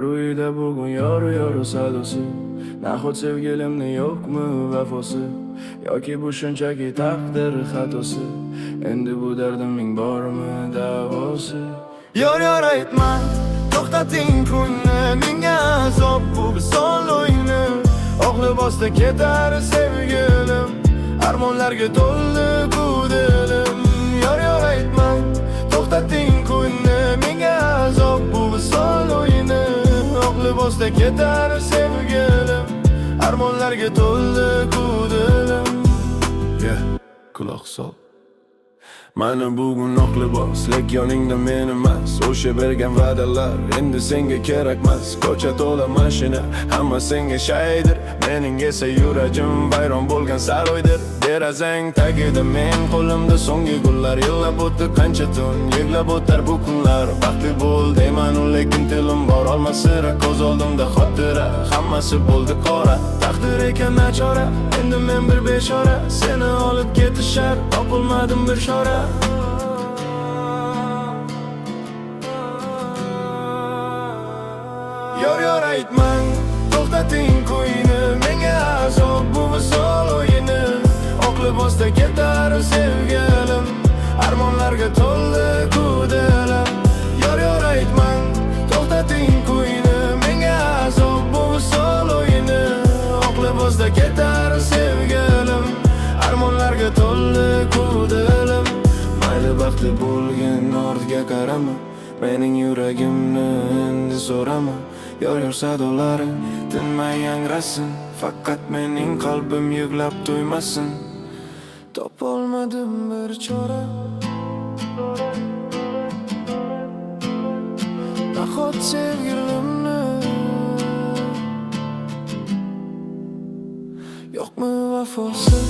uyda bugun yoru sadosi. Nahot sevgilimni yo'qmi vafosi, yoki bu shunchaki taqdir xatosi. Endi bu dardimning bormi davosi? Yor aytma, to'xtating kunni, menga azob bu son o'yini. Oq libosda ketar sevgilim, armonlarga to'ldi bu dilim. Yor aytma, to'xtating kunni, menga azob bu son o'yini. Oq libosda ketar sevgilim, armonlarga to'ldi bu dilim. Quloq sol. Mana bugun oq libos, lek yoningda men emas. O'sha bergan va'dalar endi senga kerakmas. Ko'cha to'la mashina, hamma senga shaydir. Mening esa yuragim vayron bo'lgan saroydir. Derazang tagida men, qo'limda so'nggi gullar. Yillab o'tdi qancha tun, yig'lab o'tar bu kunlar. Baxtli bo'l deyman, lekin tilim bor olmasira. Ko'z oldimda xotira, hammasi bo'ldi qora. Taqdir ekan nachora, endi men bir bechora. Seni olib ketishar, topolmadim bir chora. Yor aytmang, to'xtating kuyni, menga azob bu misol o'yini. Oq libosda ketar sevgilim, armonlarga to'ldi bu dilim. Yor aytmang, to'xtating kuyni, menga azob bu misol o'yini. Oq libosda ketar sevgilim, armonlarga to'ldi bu dilim. Mayli baxtli bo'lgin, ortga qarama, mening yuragimni endi so'rama. Yor sadolari tinmay yangrasin, faqat mening qalbim yig'lab to'ymasin. Topolmadim bir chora, nahot sevgilimni yo'qmi vafosi?